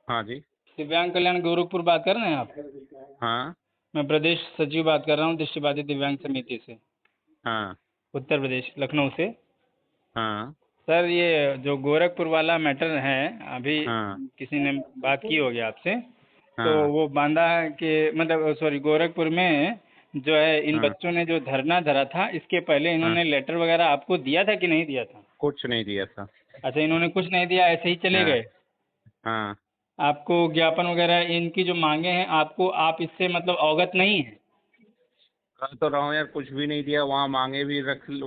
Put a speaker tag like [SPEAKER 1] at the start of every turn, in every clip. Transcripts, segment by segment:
[SPEAKER 1] हाँ जी।
[SPEAKER 2] दिव्यांग कल्याण गोरखपुर बात कर रहे हैं आप?
[SPEAKER 1] हाँ।
[SPEAKER 2] मैं प्रदेश सचिव बात कर रहा हूँ दृष्टिबाधित दिव्यांग समिति से,
[SPEAKER 1] हाँ।
[SPEAKER 2] उत्तर प्रदेश, लखनऊ से।
[SPEAKER 1] हाँ।
[SPEAKER 2] सर ये जो गोरखपुर वाला मैटर है, अभी
[SPEAKER 1] हाँ।
[SPEAKER 2] किसी ने बात की होगी आपसे, तो
[SPEAKER 1] हाँ।
[SPEAKER 2] वो बांदा के मतलब सॉरी गोरखपुर में जो है इन
[SPEAKER 1] हाँ।
[SPEAKER 2] बच्चों ने जो धरना धरा था, इसके पहले
[SPEAKER 1] हाँ।
[SPEAKER 2] इन्होंने लेटर वगैरह आपको दिया था कि नहीं दिया था?
[SPEAKER 1] कुछ नहीं दिया था।
[SPEAKER 2] अच्छा, इन्होंने कुछ नहीं दिया, ऐसे ही चले
[SPEAKER 1] हाँ।
[SPEAKER 2] गए?
[SPEAKER 1] हाँ।
[SPEAKER 2] आपको ज्ञापन वगैरह इनकी जो मांगे हैं, आपको आप इससे मतलब अवगत नहीं है?
[SPEAKER 1] कह तो रहा हूँ यार, कुछ भी नहीं दिया। वहाँ मांगे भी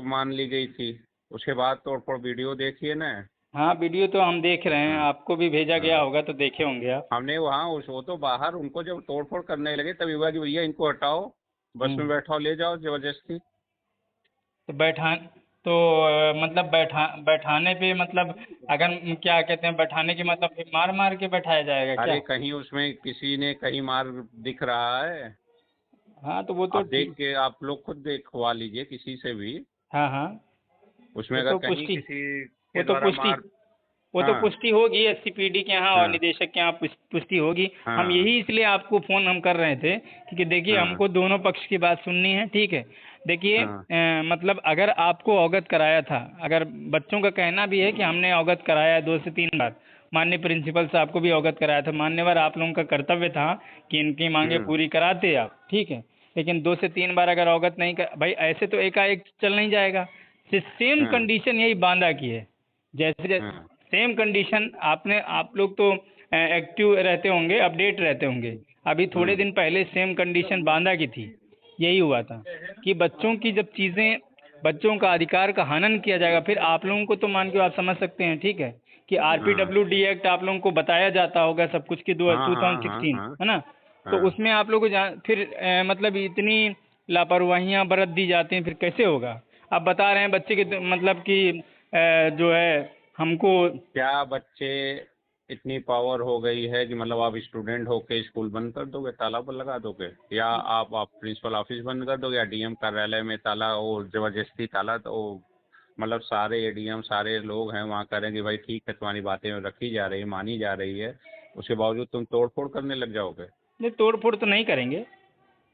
[SPEAKER 1] मान ली गई थी। उसके बाद तोड़ फोड़ वीडियो देखिए ना।
[SPEAKER 2] हाँ, वीडियो तो हम देख रहे हैं,
[SPEAKER 1] हाँ।
[SPEAKER 2] आपको भी भेजा गया
[SPEAKER 1] हाँ।
[SPEAKER 2] होगा तो देखे होंगे आप।
[SPEAKER 1] हमने वहाँ वो तो बाहर उनको जब तोड़ फोड़ करने लगे तभी हुआ कि भैया इनको हटाओ, बस में
[SPEAKER 2] हम्म।
[SPEAKER 1] बैठाओ, ले जाओ जबरदस्ती।
[SPEAKER 2] तो तो मतलब बैठाने पे मतलब अगर क्या कहते हैं, बैठाने के मतलब फिर मार मार के बैठाया जाएगा
[SPEAKER 1] अरे
[SPEAKER 2] क्या?
[SPEAKER 1] कहीं उसमें किसी ने कहीं मार दिख रहा है?
[SPEAKER 2] हाँ तो वो तो
[SPEAKER 1] आप देख
[SPEAKER 2] ठीक।
[SPEAKER 1] के आप लोग खुद देखवा लीजिए किसी से भी।
[SPEAKER 2] हाँ हाँ।
[SPEAKER 1] उसमें
[SPEAKER 2] वो
[SPEAKER 1] अगर
[SPEAKER 2] तो
[SPEAKER 1] कहीं
[SPEAKER 2] पुष्टि
[SPEAKER 1] किसी
[SPEAKER 2] वो
[SPEAKER 1] के
[SPEAKER 2] तो
[SPEAKER 1] द्वारा
[SPEAKER 2] पुष्टि
[SPEAKER 1] मार।
[SPEAKER 2] वो तो
[SPEAKER 1] हाँ।
[SPEAKER 2] पुष्टि होगी एससीपीडी के यहाँ और
[SPEAKER 1] हाँ।
[SPEAKER 2] निदेशक के यहाँ पुष्टि होगी। हम
[SPEAKER 1] हाँ।
[SPEAKER 2] यही इसलिए आपको फ़ोन हम कर रहे थे, क्योंकि देखिए
[SPEAKER 1] हाँ।
[SPEAKER 2] हमको दोनों पक्ष की बात सुननी है, ठीक है? देखिए
[SPEAKER 1] हाँ।
[SPEAKER 2] मतलब अगर आपको अवगत कराया था, अगर बच्चों का कहना भी है कि हमने अवगत कराया है 2 से 3 बार, माननीय प्रिंसिपल साहब को भी अवगत कराया था, मान्यवर आप लोगों का कर्तव्य था कि इनकी मांगे
[SPEAKER 1] हम्म।
[SPEAKER 2] पूरी कराते आप, ठीक है? लेकिन 2 से 3 बार अगर अवगत नहीं कर भाई, ऐसे तो एकाएक चल नहीं जाएगा। सेम
[SPEAKER 1] हाँ।
[SPEAKER 2] कंडीशन यही बांदा की है, जैसे
[SPEAKER 1] हाँ।
[SPEAKER 2] सेम कंडीशन आपने आप लोग तो एक्टिव रहते होंगे, अपडेट रहते होंगे। अभी थोड़े
[SPEAKER 1] हम्म।
[SPEAKER 2] दिन पहले सेम कंडीशन बांदा की थी, यही हुआ था कि बच्चों की जब चीज़ें, बच्चों का अधिकार का हनन किया जाएगा, फिर आप लोगों को तो मान के आप समझ सकते हैं, ठीक है, कि
[SPEAKER 1] हाँ।
[SPEAKER 2] आरपीडब्ल्यूडी एक्ट आप लोगों को बताया जाता होगा सब कुछ कि
[SPEAKER 1] हाँ। हाँ। हाँ।
[SPEAKER 2] 2016
[SPEAKER 1] हाँ।
[SPEAKER 2] है ना? तो
[SPEAKER 1] हाँ।
[SPEAKER 2] उसमें आप लोग को फिर मतलब इतनी लापरवाहियां बरत दी जाती हैं, फिर कैसे होगा? आप बता रहे हैं बच्चे के मतलब कि जो है हमको।
[SPEAKER 1] क्या बच्चे इतनी पावर हो गई है कि मतलब आप स्टूडेंट होके स्कूल बंद कर दोगे, ताला पर लगा दोगे, या आप प्रिंसिपल ऑफिस बंद कर दोगे, या डीएम कार्यालय में ताला और जबरदस्ती ताला तो मतलब सारे एडीएम सारे लोग हैं वहाँ करेंगे भाई ठीक है तुम्हारी बातें रखी जा रही है, मानी जा रही है, उसके बावजूद तुम तोड़ फोड़ करने लग जाओगे?
[SPEAKER 2] नहीं, तोड़ फोड़ तो नहीं करेंगे।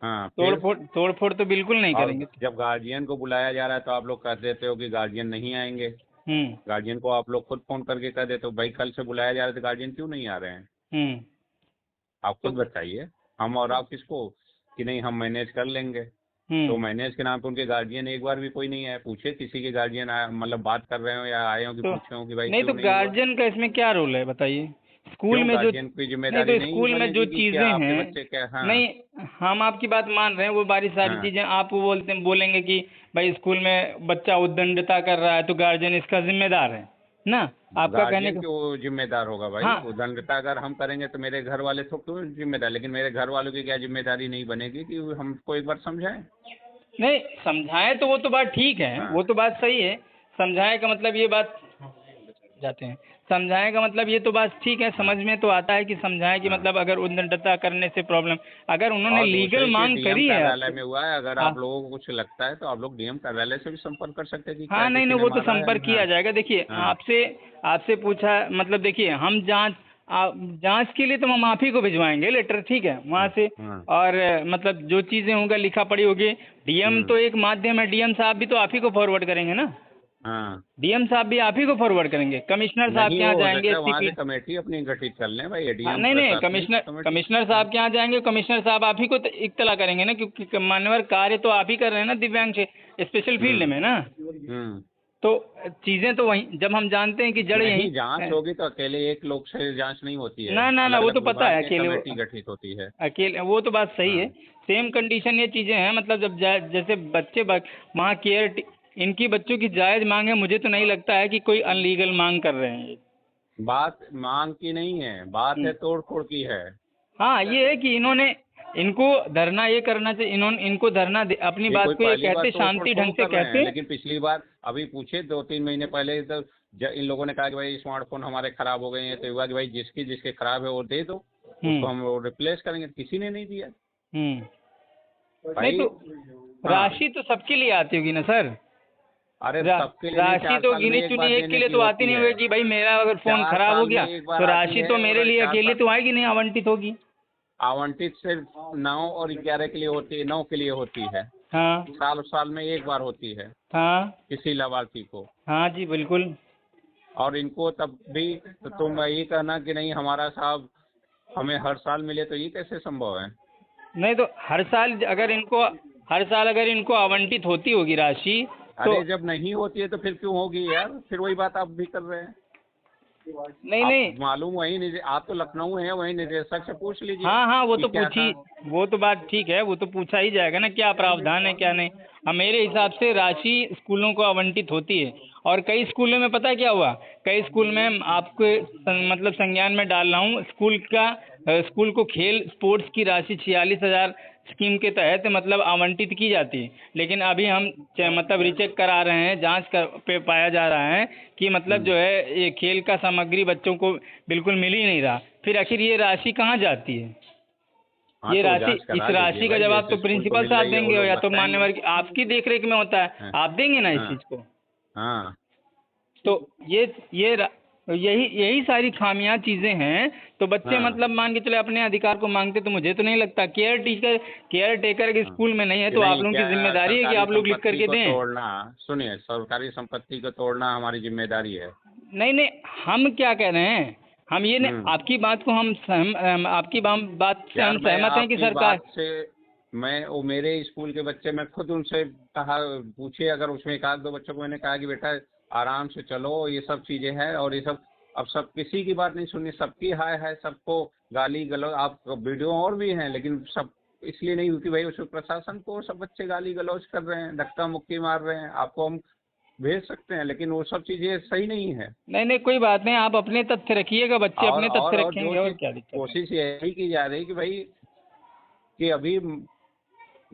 [SPEAKER 1] हाँ फिर।
[SPEAKER 2] तोड़ फोड़ तो बिल्कुल नहीं
[SPEAKER 1] और
[SPEAKER 2] करेंगे।
[SPEAKER 1] जब गार्जियन को बुलाया जा रहा है तो आप लोग कह देते हो कि गार्जियन नहीं आएंगे।
[SPEAKER 2] हम्म।
[SPEAKER 1] गार्जियन को आप लोग खुद फोन करके कह देते हो भाई कल से बुलाया जा रहा है तो गार्जियन क्यों नहीं आ रहे हैं?
[SPEAKER 2] हम्म।
[SPEAKER 1] आप
[SPEAKER 2] तो
[SPEAKER 1] खुद बताइए। हम और आप किसको कि नहीं हम मैनेज कर लेंगे? तो
[SPEAKER 2] हम्म।
[SPEAKER 1] मैनेज के नाम पे उनके गार्जियन एक बार भी कोई नहीं आया? पूछे किसी के गार्जियन आया मतलब बात कर रहे हो या आए हो कि
[SPEAKER 2] तो
[SPEAKER 1] पूछे हो कि भाई
[SPEAKER 2] नहीं,
[SPEAKER 1] क्यों
[SPEAKER 2] तो
[SPEAKER 1] नहीं हुआ?
[SPEAKER 2] गार्जियन का इसमें क्या रोल है बताइए? स्कूल
[SPEAKER 1] क्यों
[SPEAKER 2] में जो
[SPEAKER 1] गार्जियन की
[SPEAKER 2] नहीं,
[SPEAKER 1] जिम्मेदारी
[SPEAKER 2] तो
[SPEAKER 1] नहीं
[SPEAKER 2] स्कूल में जो
[SPEAKER 1] बनेगी कि
[SPEAKER 2] चीजें
[SPEAKER 1] क्या आपके
[SPEAKER 2] हैं,
[SPEAKER 1] बच्चे क्या? हाँ।
[SPEAKER 2] नहीं, हम आपकी बात मान रहे हैं, वो बारी सारी
[SPEAKER 1] हाँ।
[SPEAKER 2] चीजें आप बोलेंगे कि भाई स्कूल में बच्चा उद्दंडता कर रहा है तो गार्जियन इसका जिम्मेदार है ना? आपका कहने
[SPEAKER 1] गार्जियन
[SPEAKER 2] का।
[SPEAKER 1] क्यों जिम्मेदार होगा भाई?
[SPEAKER 2] हाँ।
[SPEAKER 1] उदंडता अगर हम करेंगे तो मेरे घर वाले तो क्यों जिम्मेदार, लेकिन मेरे घर वालों की क्या जिम्मेदारी नहीं बनेगी कि हमको एक बार समझाएं?
[SPEAKER 2] नहीं, समझाएं तो वो तो बात ठीक है,
[SPEAKER 1] हाँ।
[SPEAKER 2] वो तो बात सही है। समझाएं का मतलब ये बात जाते हैं, समझाएं का मतलब ये तो बात ठीक है,
[SPEAKER 1] हाँ।
[SPEAKER 2] समझ में तो आता है कि समझाएं कि
[SPEAKER 1] हाँ।
[SPEAKER 2] मतलब अगर उद्दंडता करने से प्रॉब्लम, अगर उन्होंने
[SPEAKER 1] और
[SPEAKER 2] लीगल
[SPEAKER 1] दूसरे की
[SPEAKER 2] मांग
[SPEAKER 1] डीएम
[SPEAKER 2] करी है
[SPEAKER 1] कार्यालय
[SPEAKER 2] आपसे।
[SPEAKER 1] में हुआ है, अगर
[SPEAKER 2] हाँ।
[SPEAKER 1] आप लोगों को कुछ लगता है तो आप लोग डीएम कार्यालय से भी संपर्क कर सकते हैं कि क्या
[SPEAKER 2] हाँ, नहीं
[SPEAKER 1] किसी
[SPEAKER 2] नहीं,
[SPEAKER 1] ने
[SPEAKER 2] वो तो
[SPEAKER 1] मारा है?
[SPEAKER 2] संपर्क
[SPEAKER 1] हाँ।
[SPEAKER 2] किया जाएगा। देखिए
[SPEAKER 1] हाँ।
[SPEAKER 2] आपसे आपसे पूछा मतलब, देखिए हम जांच के लिए तो हम आप ही को भिजवाएंगे लेटर, ठीक है, वहाँ
[SPEAKER 1] हाँ।
[SPEAKER 2] से।
[SPEAKER 1] हाँ।
[SPEAKER 2] और मतलब जो चीज़ें होंगी लिखा पढ़ी होगी, डीएम
[SPEAKER 1] हम्म।
[SPEAKER 2] तो एक माध्यम है, डीएम साहब भी तो आप ही को फॉरवर्ड करेंगे ना?
[SPEAKER 1] हाँ।
[SPEAKER 2] डीएम साहब भी आप ही को फॉरवर्ड करेंगे, कमिश्नर साहब
[SPEAKER 1] नहीं
[SPEAKER 2] के
[SPEAKER 1] वो
[SPEAKER 2] यहाँ
[SPEAKER 1] हो
[SPEAKER 2] जाएंगे
[SPEAKER 1] सकता है वहाँ
[SPEAKER 2] एससीपी।
[SPEAKER 1] से कमेटी अपनी गठित कर लें भाई,
[SPEAKER 2] हाँ,
[SPEAKER 1] एडीएम
[SPEAKER 2] नहीं नहीं,
[SPEAKER 1] प्रशासनिक
[SPEAKER 2] कमिश्नर
[SPEAKER 1] कमेटी।
[SPEAKER 2] कमिश्नर
[SPEAKER 1] हाँ।
[SPEAKER 2] साहब के यहाँ जाएंगे, कमिश्नर साहब आप ही को इत्तला करेंगे ना, क्योंकि मान्यवर कार्य तो आप ही कर रहे हैं ना दिव्यांग से स्पेशल फील्ड
[SPEAKER 1] हम्म।
[SPEAKER 2] में ना।
[SPEAKER 1] हम्म।
[SPEAKER 2] तो चीज़ें तो वहीं, जब हम जानते हैं कि जड़ यहीं
[SPEAKER 1] नहीं जांच होगी तो अकेले एक लोग से जांच नहीं होती है,
[SPEAKER 2] ना ना ना,
[SPEAKER 1] अलग
[SPEAKER 2] वो
[SPEAKER 1] अलग
[SPEAKER 2] तो पता
[SPEAKER 1] विभाग
[SPEAKER 2] है,
[SPEAKER 1] के
[SPEAKER 2] अकेले
[SPEAKER 1] कमेटी गठित होती है।
[SPEAKER 2] अकेले वो तो बात सही है।
[SPEAKER 1] हाँ।
[SPEAKER 2] सेम कंडीशन ये चीज़ें हैं, मतलब जब जैसे बच्चे वहाँ केयर, इनकी बच्चों की जायज़ मांग है, मुझे तो नहीं लगता है कि कोई अनलीगल मांग कर रहे हैं ये।
[SPEAKER 1] बात मांग की नहीं है, बात है तोड़ फोड़ की है।
[SPEAKER 2] हाँ, ये है कि इन्होंने, इनको धरना ये करना चाहिए, इन्होंने इनको धरना अपनी
[SPEAKER 1] ये
[SPEAKER 2] बात
[SPEAKER 1] कोई
[SPEAKER 2] को ये
[SPEAKER 1] पहली बार
[SPEAKER 2] कहते
[SPEAKER 1] तोड़ फोड़
[SPEAKER 2] शांति
[SPEAKER 1] थोड़ा
[SPEAKER 2] ढंग से
[SPEAKER 1] कर रहे हैं,
[SPEAKER 2] कहते।
[SPEAKER 1] लेकिन पिछली बार अभी पूछे 2-3 महीने पहले तो इन लोगों ने कहा कि भाई स्मार्टफोन हमारे खराब हो गए हैं, तो हुआ कि भाई जिसकी जिसके खराब है वो दे दो, उसको
[SPEAKER 2] हम्म।
[SPEAKER 1] हम वो रिप्लेस करेंगे। किसी ने नहीं दिया
[SPEAKER 2] हम्म। नहीं
[SPEAKER 1] भाई।
[SPEAKER 2] तो
[SPEAKER 1] हाँ।
[SPEAKER 2] राशि तो सबके लिए आती होगी ना सर?
[SPEAKER 1] अरे सबके लिए नहीं,
[SPEAKER 2] राशि
[SPEAKER 1] 4
[SPEAKER 2] तो
[SPEAKER 1] साल में
[SPEAKER 2] गिनी
[SPEAKER 1] एक
[SPEAKER 2] चुनी
[SPEAKER 1] बार
[SPEAKER 2] एक के
[SPEAKER 1] देने
[SPEAKER 2] लिए
[SPEAKER 1] की
[SPEAKER 2] तो आती
[SPEAKER 1] होती
[SPEAKER 2] नहीं
[SPEAKER 1] है।
[SPEAKER 2] होगी कि भाई मेरा अगर फोन
[SPEAKER 1] 4
[SPEAKER 2] खराब हो
[SPEAKER 1] साल में
[SPEAKER 2] गया
[SPEAKER 1] एक बार
[SPEAKER 2] तो
[SPEAKER 1] आती
[SPEAKER 2] राशि
[SPEAKER 1] है,
[SPEAKER 2] तो मेरे
[SPEAKER 1] और
[SPEAKER 2] लिए
[SPEAKER 1] 4
[SPEAKER 2] अकेले
[SPEAKER 1] साल
[SPEAKER 2] तो आएगी नहीं, आवंटित होगी।
[SPEAKER 1] आवंटित सिर्फ 9 और 11 के लिए होती है, 9 के लिए होती है।
[SPEAKER 2] हाँ
[SPEAKER 1] साल साल में एक बार होती है
[SPEAKER 2] हाँ
[SPEAKER 1] किसी लाभार्थी को।
[SPEAKER 2] हाँ जी बिल्कुल।
[SPEAKER 1] और इनको तब भी तो तुम ये कहना कि नहीं हमारा साहब हमें हर साल मिले, तो ये कैसे संभव है?
[SPEAKER 2] नहीं तो हर साल अगर इनको आवंटित होती होगी राशि तो
[SPEAKER 1] अरे जब नहीं होती है तो फिर क्यों होगी यार? फिर वही बात आप भी कर रहे हैं।
[SPEAKER 2] नहीं
[SPEAKER 1] आप
[SPEAKER 2] नहीं।
[SPEAKER 1] मालूम वही आप तो लखनऊ हैं, वही निदेशक से पूछ लीजिए
[SPEAKER 2] हाँ हाँ,
[SPEAKER 1] कि क्या था।
[SPEAKER 2] वो तो बात ठीक है, वो तो पूछा ही जाएगा ना क्या प्रावधान है क्या नहीं। अब मेरे हिसाब से राशि स्कूलों को आवंटित होती है, और कई स्कूलों में पता है क्या हुआ, कई स्कूल में आपको मतलब संज्ञान में डाल रहा हूँ, स्कूल को खेल स्पोर्ट्स की राशि 46,000 स्कीम के तहत मतलब आवंटित की जाती है, लेकिन अभी हम मतलब रिचेक करा रहे हैं, जांच कर पे पाया जा रहा है कि मतलब जो है ये खेल का सामग्री बच्चों को बिल्कुल मिल ही नहीं रहा। फिर आखिर ये राशि कहाँ जाती है?
[SPEAKER 1] हाँ
[SPEAKER 2] ये
[SPEAKER 1] तो
[SPEAKER 2] राशि,
[SPEAKER 1] जांच
[SPEAKER 2] इस
[SPEAKER 1] करा लीजिए
[SPEAKER 2] राशि का
[SPEAKER 1] भाई,
[SPEAKER 2] जवाब तो
[SPEAKER 1] जैसे स्कूल को
[SPEAKER 2] प्रिंसिपल
[SPEAKER 1] मिल
[SPEAKER 2] साहब
[SPEAKER 1] रही है वो
[SPEAKER 2] देंगे,
[SPEAKER 1] लोग
[SPEAKER 2] या तो
[SPEAKER 1] बताएंगे।
[SPEAKER 2] मान्यवर आपकी देख रेख में होता है,
[SPEAKER 1] हाँ
[SPEAKER 2] आप देंगे ना इस
[SPEAKER 1] हाँ
[SPEAKER 2] चीज़ को।
[SPEAKER 1] हाँ।
[SPEAKER 2] तो ये यही यही सारी खामियां चीजें हैं। तो बच्चे
[SPEAKER 1] हाँ
[SPEAKER 2] मतलब मान के चले अपने अधिकार को मांगते, तो मुझे तो नहीं लगता केयर टेकर के
[SPEAKER 1] हाँ
[SPEAKER 2] स्कूल में नहीं है
[SPEAKER 1] कि
[SPEAKER 2] तो आप
[SPEAKER 1] नहीं,
[SPEAKER 2] लोगों की
[SPEAKER 1] क्या
[SPEAKER 2] जिम्मेदारी है कि
[SPEAKER 1] सरकारी
[SPEAKER 2] आप लोग लिख
[SPEAKER 1] संपत्ति
[SPEAKER 2] करके
[SPEAKER 1] को
[SPEAKER 2] दें।
[SPEAKER 1] तोड़ना, सुनिए, सरकारी संपत्ति को तोड़ना हमारी जिम्मेदारी है।
[SPEAKER 2] नहीं नहीं, हम क्या कह रहे हैं, हम ये नहीं,
[SPEAKER 1] हम्म।
[SPEAKER 2] आपकी बात को बात से हम
[SPEAKER 1] यार मैं
[SPEAKER 2] सहमत हैं कि
[SPEAKER 1] आपकी
[SPEAKER 2] सरकार।
[SPEAKER 1] बात से, मैं वो मेरे स्कूल के बच्चे, मैं खुद उनसे कहा, पूछिए अगर उसमें एक आध दो बच्चों को मैंने कहा कि बेटा आराम से चलो, ये सब चीजें हैं और ये सब, अब सब किसी की बात नहीं सुननी, सबकी हाय है, सबको गाली गलौज, आप वीडियो और भी हैं, लेकिन सब इसलिए नहीं हुई कि भाई उसमें प्रशासन को सब बच्चे गाली गलौज कर रहे हैं, धक्का मुक्की मार रहे हैं, आपको हम भेज सकते हैं, लेकिन वो सब चीजें सही नहीं है।
[SPEAKER 2] नहीं नहीं, कोई बात नहीं, आप अपने तथ्य रखिएगा, बच्चे
[SPEAKER 1] और
[SPEAKER 2] अपने
[SPEAKER 1] और
[SPEAKER 2] तथ्य
[SPEAKER 1] और जो
[SPEAKER 2] रखेंगे, और
[SPEAKER 1] चीज
[SPEAKER 2] क्या दिक्कत है।
[SPEAKER 1] कोशिश यही की जा रही है कि भाई, कि अभी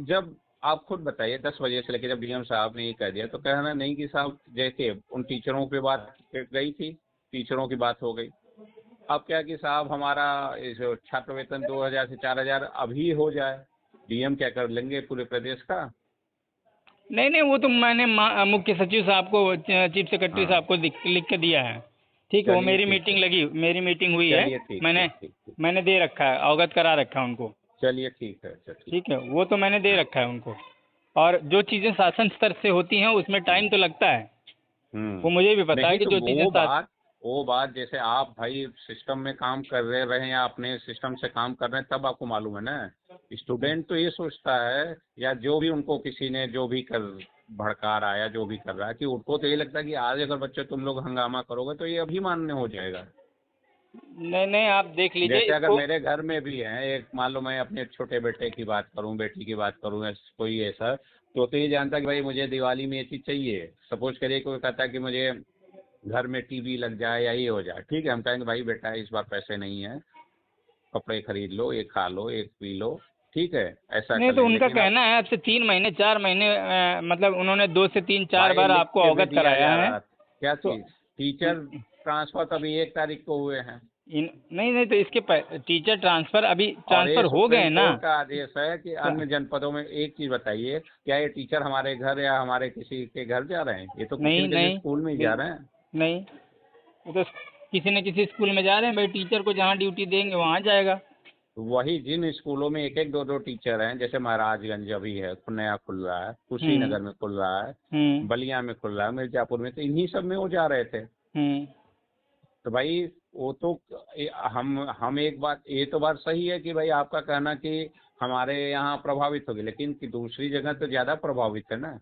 [SPEAKER 1] जब आप खुद बताइए 10 बजे से लेकर जब डीएम साहब ने ये कह दिया तो कहना नहीं कि साहब जैसे उन टीचरों पे बात गई थी, टीचरों की बात हो गई, अब क्या कि साहब हमारा इस छात्र वेतन 2,000 से 4,000 अभी हो जाए, डीएम क्या कर लेंगे पूरे प्रदेश का?
[SPEAKER 2] नहीं नहीं, वो तो मैंने मुख्य सचिव साहब को, चीफ सेक्रेटरी
[SPEAKER 1] हाँ
[SPEAKER 2] साहब को लिख के दिया है। ठीक है, वो
[SPEAKER 1] चलिए ठीक है,
[SPEAKER 2] मेरी मीटिंग हुई है,
[SPEAKER 1] चलिए ठीक
[SPEAKER 2] मैंने
[SPEAKER 1] ठीक ठीक ठीक,
[SPEAKER 2] मैंने दे रखा है, अवगत करा रखा है उनको।
[SPEAKER 1] चलिए ठीक है, अच्छा ठीक।
[SPEAKER 2] ठीक है, वो तो मैंने दे
[SPEAKER 1] हाँ।
[SPEAKER 2] रखा है उनको। और जो चीज़ें शासन स्तर से होती हैं उसमें टाइम तो लगता है, वो मुझे भी पता है
[SPEAKER 1] नहीं
[SPEAKER 2] कि
[SPEAKER 1] तो
[SPEAKER 2] जो चीज़ें
[SPEAKER 1] वो बात जैसे आप भाई सिस्टम में काम कर रहे हैं या अपने सिस्टम से काम कर रहे हैं तब आपको मालूम है ना। स्टूडेंट तो ये सोचता है, या जो भी उनको किसी ने जो भी कर भड़का रहा है या जो भी कर रहा है, कि उनको तो ये लगता है कि आज अगर बच्चे तुम लोग हंगामा करोगे तो ये अभी मान्य हो जाएगा।
[SPEAKER 2] नहीं नहीं, आप देख लीजिए
[SPEAKER 1] जैसे अगर
[SPEAKER 2] इसको।
[SPEAKER 1] मेरे घर में भी है एक, मान लो मैं अपने छोटे बेटे की बात करूं, बेटी की बात करूं, या कोई ऐसा, तो ये जानता कि भाई मुझे दिवाली में ये चीज़ चाहिए, सपोज करिए कोई कहता है कि मुझे घर में टीवी लग जाए या ये हो जाए, ठीक है, हम कहेंगे भाई बेटा इस बार पैसे नहीं है, कपड़े खरीद लो, एक खा लो, एक पी लो, ठीक है, ऐसा
[SPEAKER 2] नहीं
[SPEAKER 1] कर
[SPEAKER 2] तो
[SPEAKER 1] लें,
[SPEAKER 2] उनका
[SPEAKER 1] लेकिन अब
[SPEAKER 2] कहना है आपसे 3 महीने 4 महीने, मतलब उन्होंने 2 से 3 4
[SPEAKER 1] भाई
[SPEAKER 2] बार
[SPEAKER 1] लिख
[SPEAKER 2] आपको
[SPEAKER 1] के भी
[SPEAKER 2] अवगत
[SPEAKER 1] दिया
[SPEAKER 2] कराया
[SPEAKER 1] जा
[SPEAKER 2] है।
[SPEAKER 1] रहा, क्या
[SPEAKER 2] तो
[SPEAKER 1] चीज़, टीचर ट्रांसफर तो अभी 1 तारीख को हुए हैं,
[SPEAKER 2] नहीं नहीं, तो टीचर ट्रांसफर अभी
[SPEAKER 1] और ये
[SPEAKER 2] ट्रांसफर हो गए
[SPEAKER 1] सुप्रीम
[SPEAKER 2] ना।
[SPEAKER 1] कोर्ट का आदेश है कि अन्य जनपदों में, एक चीज़ बताइए, क्या ये टीचर हमारे घर या हमारे किसी के घर जा रहे हैं? ये तो किसी
[SPEAKER 2] नहीं
[SPEAKER 1] न किसी
[SPEAKER 2] नहीं,
[SPEAKER 1] स्कूल में ही जा
[SPEAKER 2] बिल
[SPEAKER 1] रहे हैं।
[SPEAKER 2] नहीं, वो तो किसी न किसी स्कूल में जा रहे हैं भाई, टीचर को जहाँ ड्यूटी देंगे वहाँ जाएगा।
[SPEAKER 1] वही जिन स्कूलों में एक एक दो दो टीचर हैं, जैसे महाराजगंज अभी है, नया खुल रहा है,
[SPEAKER 2] हम्म
[SPEAKER 1] कुशीनगर में खुल रहा है,
[SPEAKER 2] हम्म
[SPEAKER 1] बलिया में खुल रहा है, मिर्जापुर में, तो इन्हीं सब में वो जा रहे थे।
[SPEAKER 2] हम्म।
[SPEAKER 1] तो भाई वो तो हम एक बात, ये तो बात सही है कि भाई आपका कहना कि हमारे यहाँ प्रभावित होगी, लेकिन कि दूसरी जगह तो ज़्यादा प्रभावित है ना।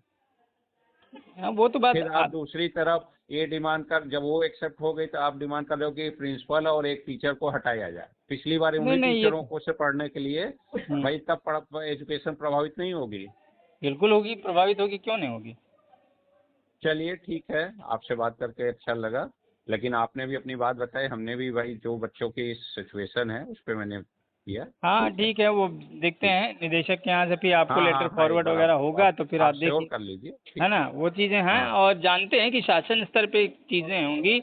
[SPEAKER 2] हाँ, वो तो बात
[SPEAKER 1] फिर आप दूसरी तरफ ये डिमांड कर, जब वो एक्सेप्ट हो गई तो आप डिमांड कर रहे हो कि प्रिंसिपल और एक टीचर को हटाया जाए। पिछली बार
[SPEAKER 2] नहीं
[SPEAKER 1] उन्हीं
[SPEAKER 2] नहीं, ये
[SPEAKER 1] टीचरों को से पढ़ने के लिए, भाई तब एजुकेशन प्रभावित नहीं होगी?
[SPEAKER 2] बिल्कुल होगी, प्रभावित होगी, क्यों नहीं होगी।
[SPEAKER 1] चलिए ठीक है, आपसे बात करके अच्छा लगा, लेकिन आपने भी अपनी बात बताई, हमने भी भाई जो बच्चों की सिचुएशन है उस पर मैंने किया।
[SPEAKER 2] हाँ
[SPEAKER 1] ठीक है,
[SPEAKER 2] ठीक है, वो देखते
[SPEAKER 1] ठीक।
[SPEAKER 2] हैं निदेशक के यहाँ से, फिर आपको
[SPEAKER 1] हाँ
[SPEAKER 2] लेटर
[SPEAKER 1] हाँ हाँ, एक
[SPEAKER 2] फॉरवर्ड
[SPEAKER 1] बार
[SPEAKER 2] वगैरह होगा तो फिर
[SPEAKER 1] आप
[SPEAKER 2] आप
[SPEAKER 1] श्योर
[SPEAKER 2] देखिए,
[SPEAKER 1] कर लीजिए,
[SPEAKER 2] है
[SPEAKER 1] ठीक।
[SPEAKER 2] ना, वो चीज़ें हैं।
[SPEAKER 1] हाँ
[SPEAKER 2] और जानते हैं कि शासन स्तर पे चीज़ें होंगी,